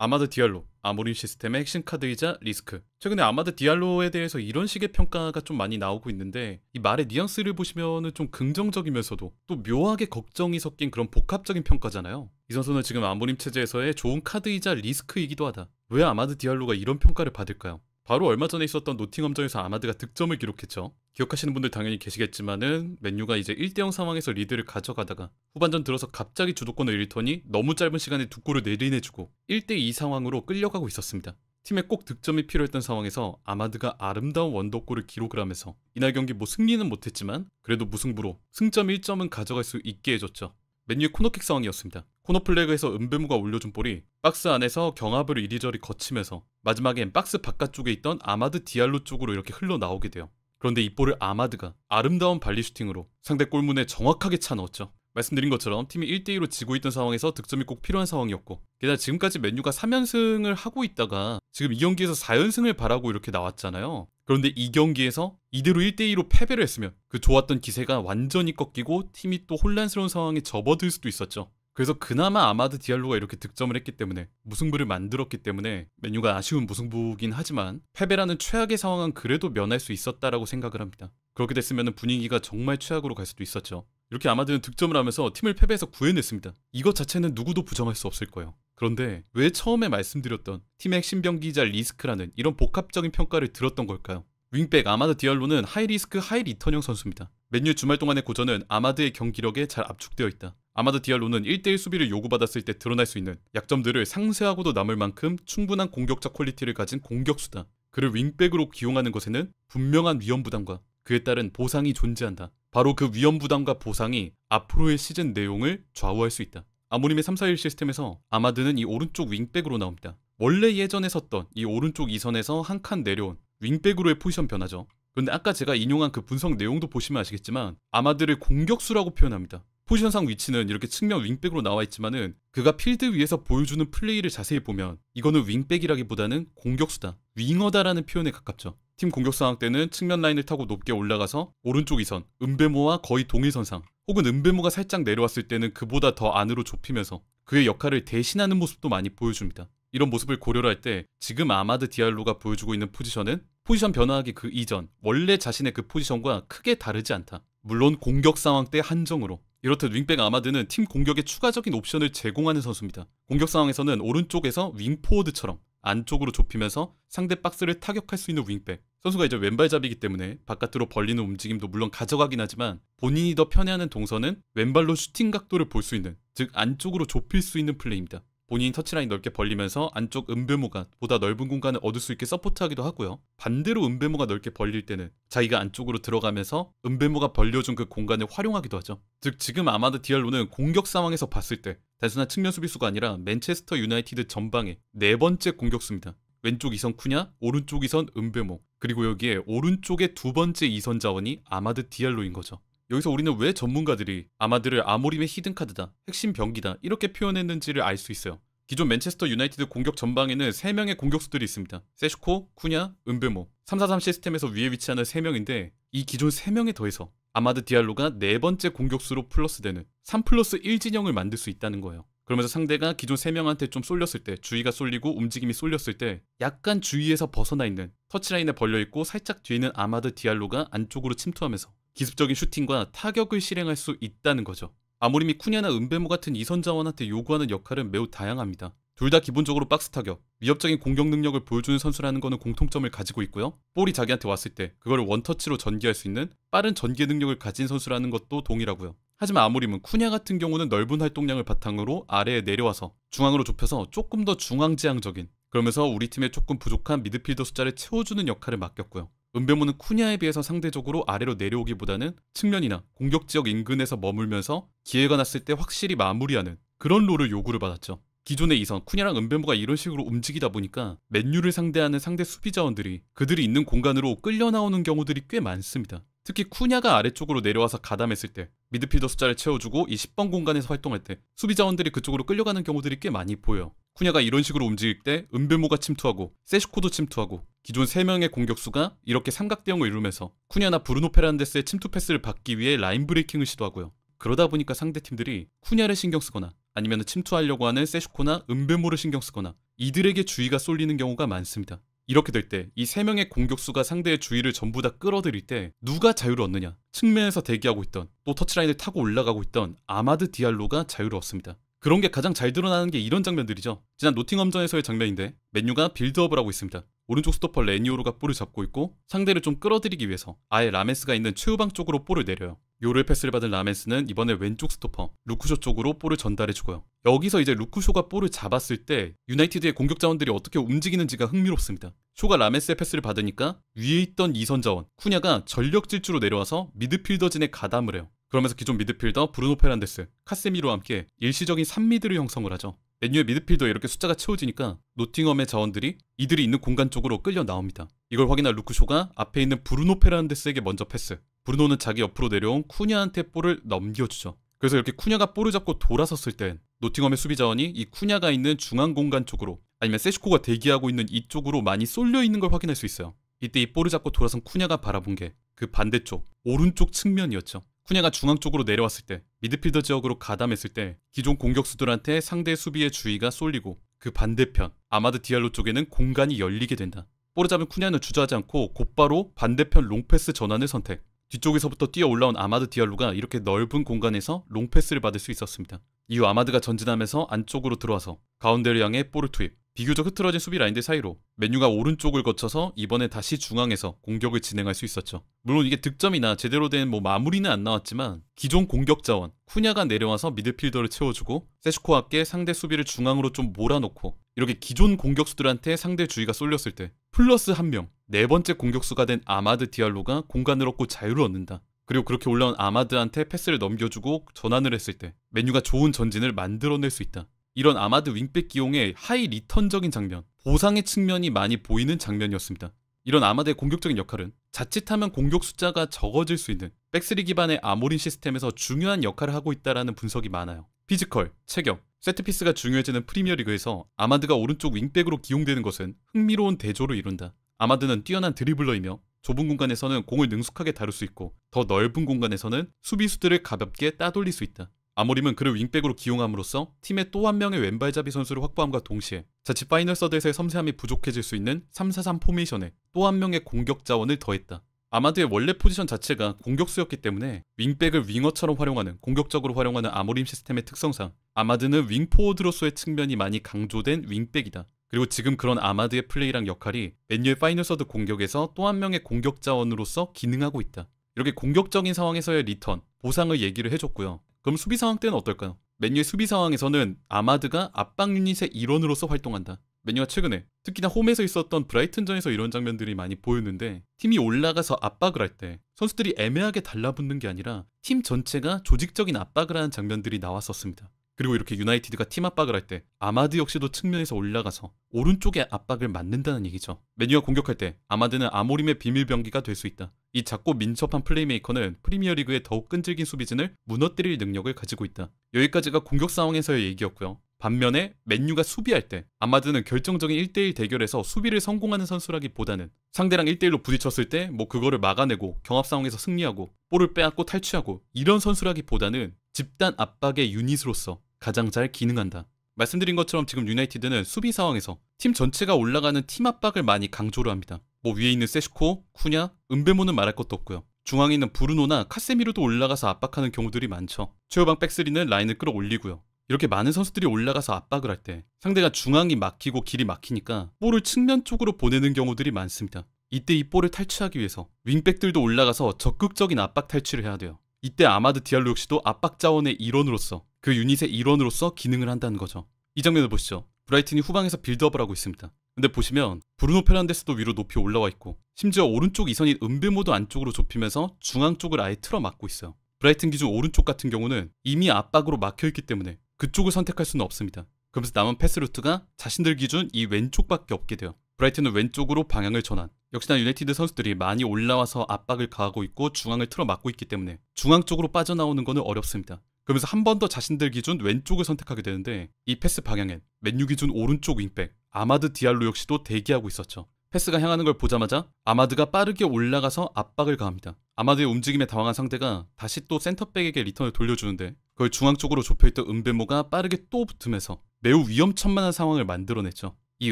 아마드 디알로, 아모림 시스템의 핵심 카드이자 리스크. 최근에 아마드 디알로에 대해서 이런 식의 평가가 좀 많이 나오고 있는데, 이 말의 뉘앙스를 보시면은 좀 긍정적이면서도 또 묘하게 걱정이 섞인 그런 복합적인 평가잖아요. 이 선수는 지금 아모림 체제에서의 좋은 카드이자 리스크이기도 하다. 왜 아마드 디알로가 이런 평가를 받을까요? 바로 얼마 전에 있었던 노팅엄전에서 아마드가 득점을 기록했죠. 기억하시는 분들 당연히 계시겠지만은 맨유가 이제 1대0 상황에서 리드를 가져가다가 후반전 들어서 갑자기 주도권을 잃더니 너무 짧은 시간에 두 골을 내리내주고 1대2 상황으로 끌려가고 있었습니다. 팀에 꼭 득점이 필요했던 상황에서 아마드가 아름다운 원더골을 기록을 하면서 이날 경기 승리는 못했지만 그래도 무승부로 승점 1점은 가져갈 수 있게 해줬죠. 맨유의 코너킥 상황이었습니다. 코너 플래그에서 은베무가 올려준 볼이 박스 안에서 경합을 이리저리 거치면서 마지막엔 박스 바깥쪽에 있던 아마드 디알로 쪽으로 이렇게 흘러나오게 돼요. 그런데 이 볼을 아마드가 아름다운 발리 슈팅으로 상대 골문에 정확하게 차 넣었죠. 말씀드린 것처럼 팀이 1대2로 지고 있던 상황에서 득점이 꼭 필요한 상황이었고, 게다가 지금까지 맨유가 3연승을 하고 있다가 지금 이 경기에서 4연승을 바라고 이렇게 나왔잖아요. 그런데 이 경기에서 이대로 1대2로 패배를 했으면 그 좋았던 기세가 완전히 꺾이고 팀이 또 혼란스러운 상황에 접어들 수도 있었죠. 그래서 그나마 아마드 디알로가 이렇게 득점을 했기 때문에, 무승부를 만들었기 때문에 맨유가 아쉬운 무승부긴 하지만 패배라는 최악의 상황은 그래도 면할 수 있었다라고 생각을 합니다. 그렇게 됐으면 분위기가 정말 최악으로 갈 수도 있었죠. 이렇게 아마드는 득점을 하면서 팀을 패배에서 구해냈습니다. 이것 자체는 누구도 부정할 수 없을 거예요. 그런데 왜 처음에 말씀드렸던 팀의 핵심 병기이자 리스크라는 이런 복합적인 평가를 들었던 걸까요? 윙백 아마드 디알로는 하이리스크 하이리턴형 선수입니다. 맨유 주말 동안의 고전은 아마드의 경기력에 잘 압축되어 있다. 아마드 디알로는 1대1 수비를 요구받았을 때 드러날 수 있는 약점들을 상쇄하고도 남을 만큼 충분한 공격적 퀄리티를 가진 공격수다. 그를 윙백으로 기용하는 것에는 분명한 위험 부담과 그에 따른 보상이 존재한다. 바로 그 위험 부담과 보상이 앞으로의 시즌 내용을 좌우할 수 있다. 아모림의 3-4-1 시스템에서 아마드는 이 오른쪽 윙백으로 나옵니다. 원래 예전에 섰던 이 오른쪽 2선에서 한 칸 내려온 윙백으로의 포지션 변화죠. 그런데 아까 제가 인용한 그 분석 내용도 보시면 아시겠지만 아마드를 공격수라고 표현합니다. 포지션상 위치는 이렇게 측면 윙백으로 나와 있지만은 그가 필드 위에서 보여주는 플레이를 자세히 보면 이거는 윙백이라기보다는 공격수다, 윙어다라는 표현에 가깝죠. 팀 공격 상황 때는 측면 라인을 타고 높게 올라가서 오른쪽 2선 은베모와 거의 동일선상, 혹은 은베모가 살짝 내려왔을 때는 그보다 더 안으로 좁히면서 그의 역할을 대신하는 모습도 많이 보여줍니다. 이런 모습을 고려를 할 때 지금 아마드 디알로가 보여주고 있는 포지션은 포지션 변화하기 그 이전 원래 자신의 그 포지션과 크게 다르지 않다. 물론 공격 상황 때 한정으로. 이렇듯 윙백 아마드는 팀 공격에 추가적인 옵션을 제공하는 선수입니다. 공격 상황에서는 오른쪽에서 윙포워드처럼 안쪽으로 좁히면서 상대 박스를 타격할 수 있는 윙백. 선수가 이제 왼발잡이기 때문에 바깥으로 벌리는 움직임도 물론 가져가긴 하지만 본인이 더 편해하는 동선은 왼발로 슈팅 각도를 볼 수 있는, 즉 안쪽으로 좁힐 수 있는 플레이입니다. 본인이 터치라인 넓게 벌리면서 안쪽 은베모가 보다 넓은 공간을 얻을 수 있게 서포트하기도 하고요. 반대로 은베모가 넓게 벌릴 때는 자기가 안쪽으로 들어가면서 은베모가 벌려준 그 공간을 활용하기도 하죠. 즉 지금 아마드 디알로는 공격 상황에서 봤을 때 단순한 측면 수비수가 아니라 맨체스터 유나이티드 전방의 네 번째 공격수입니다. 왼쪽 2선 쿠냐, 오른쪽 2선 은베모, 그리고 여기에 오른쪽의 두 번째 2선 자원이 아마드 디알로인 거죠. 여기서 우리는 왜 전문가들이 아마드를 아모림의 히든카드다, 핵심 병기다 이렇게 표현했는지를 알 수 있어요. 기존 맨체스터 유나이티드 공격 전방에는 3명의 공격수들이 있습니다. 세슈코, 쿠냐, 은베모. 3-4-3 시스템에서 위에 위치하는 3명인데 이 기존 3명에 더해서 아마드 디알로가 네 번째 공격수로 플러스되는 3+1 진영을 만들 수 있다는 거예요. 그러면서 상대가 기존 3명한테 좀 쏠렸을 때, 주의가 쏠리고 움직임이 쏠렸을 때 약간 주위에서 벗어나 있는, 터치라인에 벌려있고 살짝 뒤에 있는 아마드 디알로가 안쪽으로 침투하면서 기습적인 슈팅과 타격을 실행할 수 있다는 거죠. 아모림이 쿠냐나 은베모 같은 이선 자원한테 요구하는 역할은 매우 다양합니다. 둘 다 기본적으로 박스 타격, 위협적인 공격 능력을 보여주는 선수라는 거는 공통점을 가지고 있고요. 볼이 자기한테 왔을 때 그걸 원터치로 전개할 수 있는 빠른 전개 능력을 가진 선수라는 것도 동일하고요. 하지만 아모림은 쿠냐 같은 경우는 넓은 활동량을 바탕으로 아래에 내려와서 중앙으로 좁혀서 조금 더 중앙지향적인, 그러면서 우리 팀에 조금 부족한 미드필더 숫자를 채워주는 역할을 맡겼고요. 은베모는 쿠냐에 비해서 상대적으로 아래로 내려오기보다는 측면이나 공격지역 인근에서 머물면서 기회가 났을 때 확실히 마무리하는 그런 롤을 요구를 받았죠. 기존의 2선 쿠냐랑 은베모가 이런 식으로 움직이다 보니까 맨유를 상대하는 상대 수비 자원들이 그들이 있는 공간으로 끌려 나오는 경우들이 꽤 많습니다. 특히 쿠냐가 아래쪽으로 내려와서 가담했을 때 미드필더 숫자를 채워주고 이 10번 공간에서 활동할 때 수비 자원들이 그쪽으로 끌려가는 경우들이 꽤 많이 보여요. 쿠냐가 이런 식으로 움직일 때 은베모가 침투하고 세슈코도 침투하고 기존 3명의 공격수가 이렇게 삼각대형을 이루면서 쿠냐나 브루노 페르난데스의 침투 패스를 받기 위해 라인 브레이킹을 시도하고요. 그러다 보니까 상대팀들이 쿠냐를 신경 쓰거나 아니면 침투하려고 하는 세슈코나 은베모를 신경 쓰거나 이들에게 주의가 쏠리는 경우가 많습니다. 이렇게 될 때 이 3명의 공격수가 상대의 주의를 전부 다 끌어들일 때 누가 자유를 얻느냐? 측면에서 대기하고 있던 또 터치라인을 타고 올라가고 있던 아마드 디알로가 자유를 얻습니다. 그런 게 가장 잘 드러나는 게 이런 장면들이죠. 지난 노팅엄전에서의 장면인데 맨유가 빌드업을 하고 있습니다. 오른쪽 스토퍼 레니오로가 볼을 잡고 있고 상대를 좀 끌어들이기 위해서 아예 라멘스가 있는 최후방 쪽으로 볼을 내려요. 요를 패스를 받은 라멘스는 이번에 왼쪽 스토퍼 루쿠쇼 쪽으로 볼을 전달해주고요. 여기서 이제 루쿠쇼가 볼을 잡았을 때 유나이티드의 공격 자원들이 어떻게 움직이는지가 흥미롭습니다. 쇼가 라멘스의 패스를 받으니까 위에 있던 이선 자원 쿠냐가 전력 질주로 내려와서 미드필더진에 가담을 해요. 그러면서 기존 미드필더 브루노 페란데스, 카세미로와 함께 일시적인 3미드를 형성을 하죠. 맨유의 미드필더에 이렇게 숫자가 채워지니까 노팅엄의 자원들이 이들이 있는 공간 쪽으로 끌려 나옵니다. 이걸 확인한 루크쇼가 앞에 있는 브루노 페란데스에게 먼저 패스. 브루노는 자기 옆으로 내려온 쿠냐한테 볼을 넘겨주죠. 그래서 이렇게 쿠냐가 볼을 잡고 돌아섰을 땐 노팅엄의 수비 자원이 이 쿠냐가 있는 중앙 공간 쪽으로 아니면 세슈코가 대기하고 있는 이쪽으로 많이 쏠려 있는 걸 확인할 수 있어요. 이때 이 볼을 잡고 돌아선 쿠냐가 바라본 게 그 반대쪽 오른쪽 측면이었죠. 쿠냐가 중앙 쪽으로 내려왔을 때 미드필더 지역으로 가담했을 때 기존 공격수들한테 상대 수비의 주의가 쏠리고 그 반대편 아마드 디알로 쪽에는 공간이 열리게 된다. 볼을 잡은 쿠냐는 주저하지 않고 곧바로 반대편 롱패스 전환을 선택. 뒤쪽에서부터 뛰어 올라온 아마드 디알로가 이렇게 넓은 공간에서 롱패스를 받을 수 있었습니다. 이후 아마드가 전진하면서 안쪽으로 들어와서 가운데를 향해 볼을 투입. 비교적 흐트러진 수비 라인들 사이로 맨유가 오른쪽을 거쳐서 이번에 다시 중앙에서 공격을 진행할 수 있었죠. 물론 이게 득점이나 제대로 된 마무리는 안 나왔지만 기존 공격 자원 쿠냐가 내려와서 미드필더를 채워주고 세슈코와 함께 상대 수비를 중앙으로 좀 몰아놓고 이렇게 기존 공격수들한테 상대 주의가 쏠렸을 때 플러스 1명 4번째 공격수가 된 아마드 디알로가 공간을 얻고 자유를 얻는다. 그리고 그렇게 올라온 아마드한테 패스를 넘겨주고 전환을 했을 때 맨유가 좋은 전진을 만들어낼 수 있다. 이런 아마드 윙백 기용의 하이 리턴적인 장면, 보상의 측면이 많이 보이는 장면이었습니다. 이런 아마드의 공격적인 역할은 자칫하면 공격 숫자가 적어질 수 있는 백스리 기반의 아모린 시스템에서 중요한 역할을 하고 있다는 분석이 많아요. 피지컬, 체격, 세트피스가 중요해지는 프리미어리그에서 아마드가 오른쪽 윙백으로 기용되는 것은 흥미로운 대조를 이룬다. 아마드는 뛰어난 드리블러이며 좁은 공간에서는 공을 능숙하게 다룰 수 있고 더 넓은 공간에서는 수비수들을 가볍게 따돌릴 수 있다. 아모림은 그를 윙백으로 기용함으로써 팀의 또 한 명의 왼발잡이 선수를 확보함과 동시에 자칫 파이널 서드에서의 섬세함이 부족해질 수 있는 3-4-3 포메이션에 또 한 명의 공격 자원을 더했다. 아마드의 원래 포지션 자체가 공격수였기 때문에 윙백을 윙어처럼 활용하는 공격적으로 활용하는 아모림 시스템의 특성상 아마드는 윙포워드로서의 측면이 많이 강조된 윙백이다. 그리고 지금 그런 아마드의 플레이랑 역할이 맨유의 파이널 서드 공격에서 또 한 명의 공격 자원으로서 기능하고 있다. 이렇게 공격적인 상황에서의 리턴, 보상을 얘기를 해줬고요. 그럼 수비 상황 때는 어떨까요? 맨유의 수비 상황에서는 아마드가 압박 유닛의 일원으로서 활동한다. 맨유가 최근에 특히나 홈에서 있었던 브라이튼전에서 이런 장면들이 많이 보였는데 팀이 올라가서 압박을 할 때 선수들이 애매하게 달라붙는 게 아니라 팀 전체가 조직적인 압박을 하는 장면들이 나왔었습니다. 그리고 이렇게 유나이티드가 팀 압박을 할 때 아마드 역시도 측면에서 올라가서 오른쪽에 압박을 맞는다는 얘기죠. 맨유가 공격할 때 아마드는 아모림의 비밀병기가 될 수 있다. 이 작고 민첩한 플레이메이커는 프리미어리그의 더욱 끈질긴 수비진을 무너뜨릴 능력을 가지고 있다. 여기까지가 공격 상황에서의 얘기였고요. 반면에 맨유가 수비할 때 아마드는 결정적인 1대1 대결에서 수비를 성공하는 선수라기보다는 상대랑 1대1로 부딪혔을 때 그거를 막아내고 경합 상황에서 승리하고 볼을 빼앗고 탈취하고 이런 선수라기보다는 집단 압박의 유닛으로서 가장 잘 기능한다. 말씀드린 것처럼 지금 유나이티드는 수비 상황에서 팀 전체가 올라가는 팀 압박을 많이 강조를 합니다. 위에 있는 세슈코, 쿠냐, 은베모는 말할 것도 없고요. 중앙에 있는 브루노나 카세미로도 올라가서 압박하는 경우들이 많죠. 최후방 백스리는 라인을 끌어올리고요. 이렇게 많은 선수들이 올라가서 압박을 할 때 상대가 중앙이 막히고 길이 막히니까 볼을 측면 쪽으로 보내는 경우들이 많습니다. 이때 이 볼을 탈취하기 위해서 윙백들도 올라가서 적극적인 압박 탈취를 해야 돼요. 이때 아마드 디알로 역시도 압박 자원의 일원으로서 그 유닛의 일원으로서 기능을 한다는 거죠. 이 장면을 보시죠. 브라이튼이 후방에서 빌드업을 하고 있습니다. 근데 보시면 브루노 페란데스도 위로 높이 올라와 있고 심지어 오른쪽 이선인 은베모도 안쪽으로 좁히면서 중앙 쪽을 아예 틀어 막고 있어요. 브라이튼 기준 오른쪽 같은 경우는 이미 압박으로 막혀있기 때문에 그쪽을 선택할 수는 없습니다. 그러면서 남은 패스 루트가 자신들 기준 이 왼쪽밖에 없게 돼요. 브라이튼은 왼쪽으로 방향을 전환. 역시나 유나이티드 선수들이 많이 올라와서 압박을 가하고 있고 중앙을 틀어 막고 있기 때문에 중앙 쪽으로 빠져나오는 거는 어렵습니다. 그러면서 한 번 더 자신들 기준 왼쪽을 선택하게 되는데 이 패스 방향엔 맨유 기준 오른쪽 윙백 아마드 디알로 역시도 대기하고 있었죠. 패스가 향하는 걸 보자마자 아마드가 빠르게 올라가서 압박을 가합니다. 아마드의 움직임에 당황한 상대가 다시 또 센터백에게 리턴을 돌려주는데 그걸 중앙 쪽으로 좁혀있던 은베모가 빠르게 또 붙으면서 매우 위험천만한 상황을 만들어냈죠. 이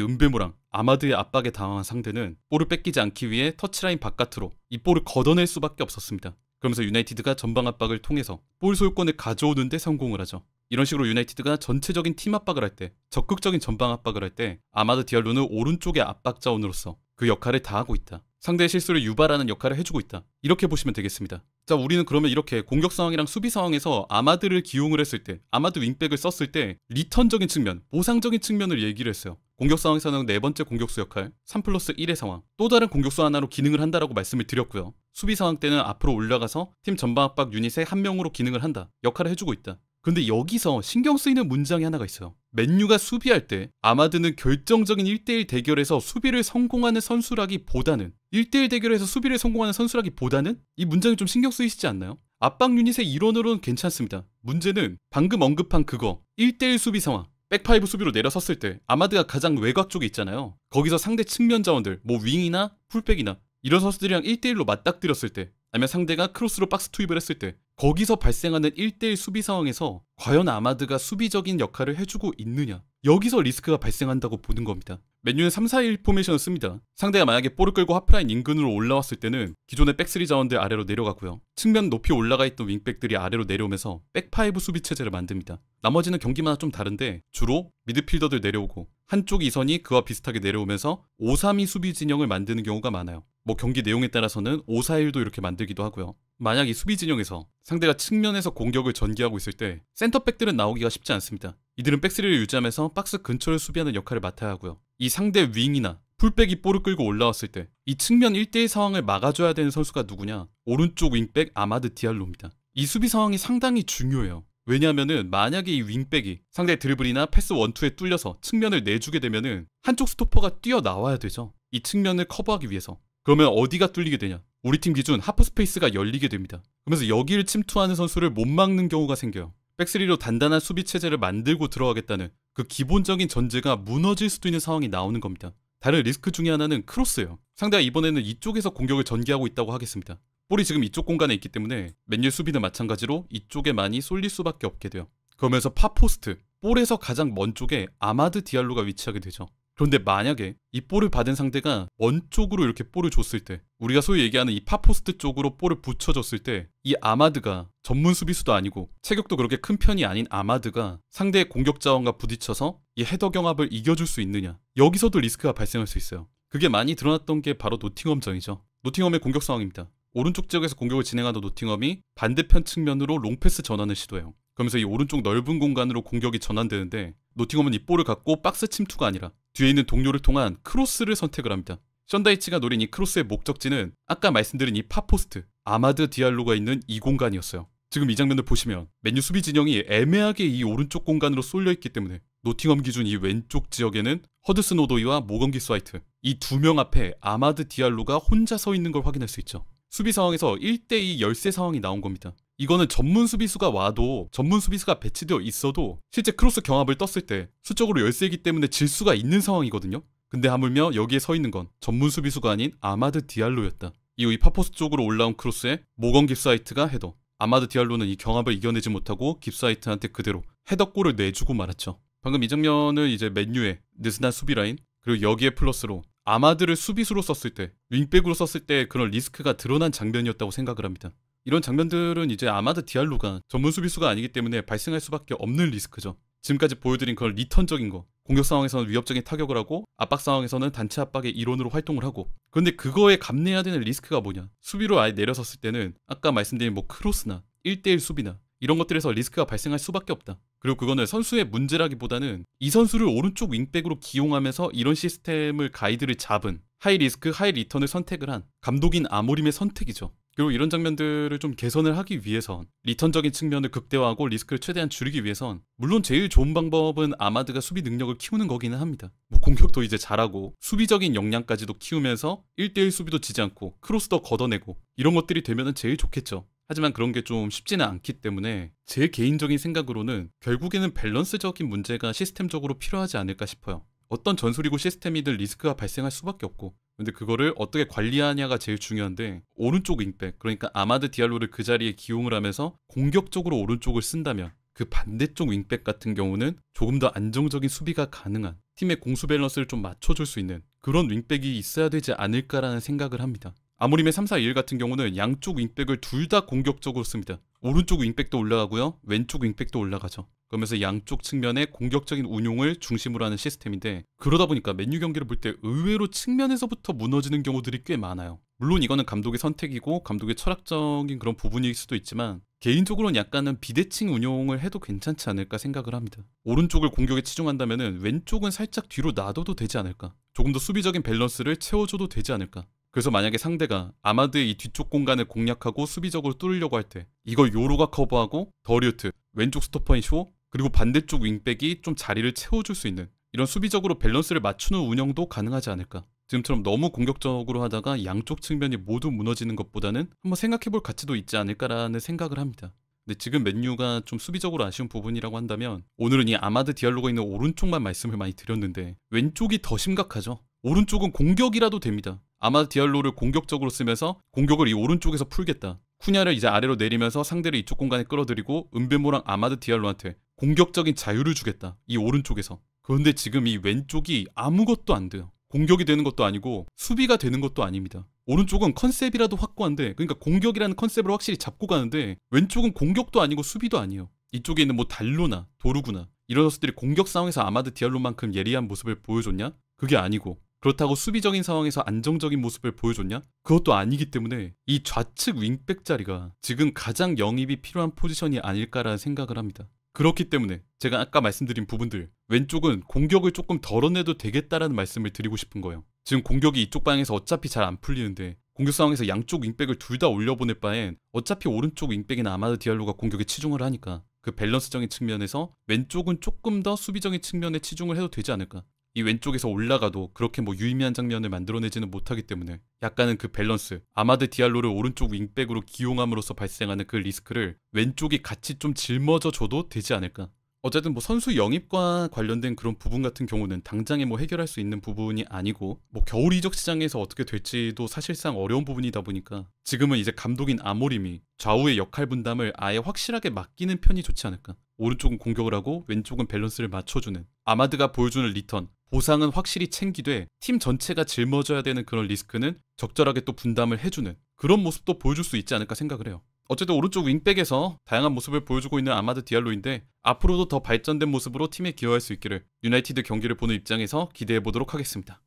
은배모랑 아마드의 압박에 당황한 상대는 볼을 뺏기지 않기 위해 터치라인 바깥으로 이 볼을 걷어낼 수밖에 없었습니다. 그러면서 유나이티드가 전방 압박을 통해서 볼 소유권을 가져오는 데 성공을 하죠. 이런 식으로 유나이티드가 전체적인 팀 압박을 할 때, 적극적인 전방 압박을 할 때 아마드 디알로는 오른쪽의 압박 자원으로서 그 역할을 다하고 있다. 상대의 실수를 유발하는 역할을 해주고 있다. 이렇게 보시면 되겠습니다. 자, 우리는 그러면 이렇게 공격 상황이랑 수비 상황에서 아마드를 기용을 했을 때, 아마드 윙백을 썼을 때 리턴적인 측면, 보상적인 측면을 얘기를 했어요. 공격 상황에서는 네 번째 공격수 역할, 3+1의 상황, 또 다른 공격수 하나로 기능을 한다라고 말씀을 드렸고요. 수비 상황 때는 앞으로 올라가서 팀 전방 압박 유닛의 한 명으로 기능을 한다. 역할을 해주고 있다. 근데 여기서 신경 쓰이는 문장이 하나가 있어요. 맨유가 수비할 때 아마드는 결정적인 1대1 대결에서 수비를 성공하는 선수라기보다는 1대1 대결에서 수비를 성공하는 선수라기보다는 이 문장이 좀 신경 쓰이시지 않나요? 압박 유닛의 일원으로는 괜찮습니다. 문제는 방금 언급한 그거 1대1 수비 상황 백파이브 수비로 내려섰을 때 아마드가 가장 외곽 쪽에 있잖아요. 거기서 상대 측면 자원들 뭐 윙이나 풀백이나 이런 선수들이랑 1대1로 맞닥뜨렸을 때 아니면 상대가 크로스로 박스 투입을 했을 때 거기서 발생하는 1대1 수비 상황에서 과연 아마드가 수비적인 역할을 해주고 있느냐, 여기서 리스크가 발생한다고 보는 겁니다. 맨유는 3-4-1 포메이션을 씁니다. 상대가 만약에 볼을 끌고 하프라인 인근으로 올라왔을 때는 기존의 백스리 자원들 아래로 내려가고요. 측면 높이 올라가 있던 윙백들이 아래로 내려오면서 백파이브 수비 체제를 만듭니다. 나머지는 경기마다 좀 다른데 주로 미드필더들 내려오고 한쪽 이선이 그와 비슷하게 내려오면서 5-3-2 수비 진영을 만드는 경우가 많아요. 뭐 경기 내용에 따라서는 5-4-1도 이렇게 만들기도 하고요. 만약 이 수비 진영에서 상대가 측면에서 공격을 전개하고 있을 때 센터백들은 나오기가 쉽지 않습니다. 이들은 백스리를 유지하면서 박스 근처를 수비하는 역할을 맡아야 하고요. 이 상대 윙이나 풀백이 볼을 끌고 올라왔을 때 이 측면 1대1 상황을 막아줘야 되는 선수가 누구냐? 오른쪽 윙백 아마드 디알로입니다. 이 수비 상황이 상당히 중요해요. 왜냐하면은 만약에 이 윙백이 상대 드리블이나 패스 원투에 뚫려서 측면을 내주게 되면은 한쪽 스토퍼가 뛰어나와야 되죠. 이 측면을 커버하기 위해서. 그러면 어디가 뚫리게 되냐? 우리 팀 기준 하프 스페이스가 열리게 됩니다. 그러면서 여기를 침투하는 선수를 못 막는 경우가 생겨요. 백스리로 단단한 수비 체제를 만들고 들어가겠다는 그 기본적인 전제가 무너질 수도 있는 상황이 나오는 겁니다. 다른 리스크 중에 하나는 크로스예요. 상대가 이번에는 이쪽에서 공격을 전개하고 있다고 하겠습니다. 볼이 지금 이쪽 공간에 있기 때문에 맨유 수비는 마찬가지로 이쪽에 많이 쏠릴 수밖에 없게 돼요. 그러면서 파포스트, 볼에서 가장 먼 쪽에 아마드 디알로가 위치하게 되죠. 그런데 만약에 이 볼을 받은 상대가 먼 쪽으로 이렇게 볼을 줬을 때, 우리가 소위 얘기하는 이 파포스트 쪽으로 볼을 붙여줬을 때 이 아마드가 전문 수비수도 아니고 체격도 그렇게 큰 편이 아닌 아마드가 상대의 공격 자원과 부딪혀서 이 헤더 경합을 이겨줄 수 있느냐, 여기서도 리스크가 발생할 수 있어요. 그게 많이 드러났던 게 바로 노팅엄전이죠. 노팅엄의 공격 상황입니다. 오른쪽 지역에서 공격을 진행하던 노팅엄이 반대편 측면으로 롱패스 전환을 시도해요. 그러면서 이 오른쪽 넓은 공간으로 공격이 전환되는데 노팅엄은 이 볼을 갖고 박스 침투가 아니라 뒤에 있는 동료를 통한 크로스를 선택을 합니다. 션다이치가 노린 이 크로스의 목적지는 아까 말씀드린 이 파포스트, 아마드 디알로가 있는 이 공간이었어요. 지금 이 장면을 보시면 맨유 수비 진영이 애매하게 이 오른쪽 공간으로 쏠려 있기 때문에 노팅엄 기준 이 왼쪽 지역에는 허드슨 오도이와 모건 기스화이트, 이 두 명 앞에 아마드 디알로가 혼자 서 있는 걸 확인할 수 있죠. 수비 상황에서 1대2 열세 상황이 나온 겁니다. 이거는 전문 수비수가 와도, 전문 수비수가 배치되어 있어도 실제 크로스 경합을 떴을 때 수적으로 열세이기 때문에 질 수가 있는 상황이거든요. 근데 하물며 여기에 서 있는 건 전문 수비수가 아닌 아마드 디알로였다. 이후 이 파포스 쪽으로 올라온 크로스에 모건 깁스화이트가 헤더. 아마드 디알로는 이 경합을 이겨내지 못하고 깁스화이트한테 그대로 헤더골을 내주고 말았죠. 방금 이 장면을 이제 맨유의 느슨한 수비 라인, 그리고 여기에 플러스로 아마드를 수비수로 썼을 때, 윙백으로 썼을 때 그런 리스크가 드러난 장면이었다고 생각을 합니다. 이런 장면들은 이제 아마드 디알로가 전문 수비수가 아니기 때문에 발생할 수밖에 없는 리스크죠. 지금까지 보여드린 그런 리턴적인 거, 공격 상황에서는 위협적인 타격을 하고 압박 상황에서는 단체 압박의 일원으로 활동을 하고, 그런데 그거에 감내해야 되는 리스크가 뭐냐? 수비로 아예 내려섰을 때는 아까 말씀드린 뭐 크로스나 1대1 수비나 이런 것들에서 리스크가 발생할 수밖에 없다. 그리고 그거는 선수의 문제라기보다는 이 선수를 오른쪽 윙백으로 기용하면서 이런 시스템을 가이드를 잡은 하이 리스크 하이 리턴을 선택을 한 감독인 아모림의 선택이죠. 그리고 이런 장면들을 좀 개선을 하기 위해선, 리턴적인 측면을 극대화하고 리스크를 최대한 줄이기 위해선 물론 제일 좋은 방법은 아마드가 수비 능력을 키우는 거기는 합니다. 뭐 공격도 이제 잘하고 수비적인 역량까지도 키우면서 1대1 수비도 지지 않고 크로스도 걷어내고 이런 것들이 되면은 제일 좋겠죠. 하지만 그런 게 좀 쉽지는 않기 때문에 제 개인적인 생각으로는 결국에는 밸런스적인 문제가 시스템적으로 필요하지 않을까 싶어요. 어떤 전술이고 시스템이든 리스크가 발생할 수밖에 없고, 근데 그거를 어떻게 관리하냐가 제일 중요한데, 오른쪽 윙백, 그러니까 아마드 디알로를 그 자리에 기용을 하면서 공격적으로 오른쪽을 쓴다면 그 반대쪽 윙백 같은 경우는 조금 더 안정적인 수비가 가능한, 팀의 공수 밸런스를 좀 맞춰줄 수 있는 그런 윙백이 있어야 되지 않을까라는 생각을 합니다. 아모림의 3-4-1 같은 경우는 양쪽 윙백을 둘 다 공격적으로 씁니다. 오른쪽 윙백도 올라가고요, 왼쪽 윙백도 올라가죠. 그러면서 양쪽 측면의 공격적인 운용을 중심으로 하는 시스템인데, 그러다 보니까 맨유 경기를 볼 때 의외로 측면에서부터 무너지는 경우들이 꽤 많아요. 물론 이거는 감독의 선택이고 감독의 철학적인 그런 부분일 수도 있지만, 개인적으로는 약간은 비대칭 운용을 해도 괜찮지 않을까 생각을 합니다. 오른쪽을 공격에 치중한다면은 왼쪽은 살짝 뒤로 놔둬도 되지 않을까, 조금 더 수비적인 밸런스를 채워줘도 되지 않을까. 그래서 만약에 상대가 아마드의 이 뒤쪽 공간을 공략하고 수비적으로 뚫으려고 할 때 이걸 요로가 커버하고 더리우트, 왼쪽 스토퍼인 쇼, 그리고 반대쪽 윙백이 좀 자리를 채워줄 수 있는 이런 수비적으로 밸런스를 맞추는 운영도 가능하지 않을까. 지금처럼 너무 공격적으로 하다가 양쪽 측면이 모두 무너지는 것보다는 한번 생각해볼 가치도 있지 않을까라는 생각을 합니다. 근데 지금 맨유가 좀 수비적으로 아쉬운 부분이라고 한다면, 오늘은 이 아마드 디알로가 있는 오른쪽만 말씀을 많이 드렸는데 왼쪽이 더 심각하죠. 오른쪽은 공격이라도 됩니다. 아마드 디알로를 공격적으로 쓰면서 공격을 이 오른쪽에서 풀겠다, 쿠냐를 이제 아래로 내리면서 상대를 이쪽 공간에 끌어들이고 은베모랑 아마드 디알로한테 공격적인 자유를 주겠다, 이 오른쪽에서. 그런데 지금 이 왼쪽이 아무것도 안 돼요. 공격이 되는 것도 아니고 수비가 되는 것도 아닙니다. 오른쪽은 컨셉이라도 확고한데, 그러니까 공격이라는 컨셉을 확실히 잡고 가는데, 왼쪽은 공격도 아니고 수비도 아니에요. 이쪽에 있는 뭐 달로나 도르구나 이런 선수들이 공격 상황에서 아마드 디알로만큼 예리한 모습을 보여줬냐? 그게 아니고, 그렇다고 수비적인 상황에서 안정적인 모습을 보여줬냐? 그것도 아니기 때문에 이 좌측 윙백 자리가 지금 가장 영입이 필요한 포지션이 아닐까라는 생각을 합니다. 그렇기 때문에 제가 아까 말씀드린 부분들, 왼쪽은 공격을 조금 덜어내도 되겠다라는 말씀을 드리고 싶은 거예요. 지금 공격이 이쪽 방향에서 어차피 잘 안 풀리는데 공격 상황에서 양쪽 윙백을 둘 다 올려보낼 바엔 어차피 오른쪽 윙백이나 아마드 디알로가 공격에 치중을 하니까 그 밸런스적인 측면에서 왼쪽은 조금 더 수비적인 측면에 치중을 해도 되지 않을까. 이 왼쪽에서 올라가도 그렇게 뭐 유의미한 장면을 만들어내지는 못하기 때문에 약간은 그 밸런스, 아마드 디알로를 오른쪽 윙백으로 기용함으로써 발생하는 그 리스크를 왼쪽이 같이 좀 짊어져 줘도 되지 않을까. 어쨌든 뭐 선수 영입과 관련된 그런 부분 같은 경우는 당장에 뭐 해결할 수 있는 부분이 아니고, 뭐 겨울 이적 시장에서 어떻게 될지도 사실상 어려운 부분이다 보니까 지금은 이제 감독인 아모림이 좌우의 역할 분담을 아예 확실하게 맡기는 편이 좋지 않을까. 오른쪽은 공격을 하고 왼쪽은 밸런스를 맞춰주는, 아마드가 보여주는 리턴, 보상은 확실히 챙기되 팀 전체가 짊어져야 되는 그런 리스크는 적절하게 또 분담을 해주는 그런 모습도 보여줄 수 있지 않을까 생각을 해요. 어쨌든 오른쪽 윙백에서 다양한 모습을 보여주고 있는 아마드 디알로인데, 앞으로도 더 발전된 모습으로 팀에 기여할 수 있기를 유나이티드 경기를 보는 입장에서 기대해 보도록 하겠습니다.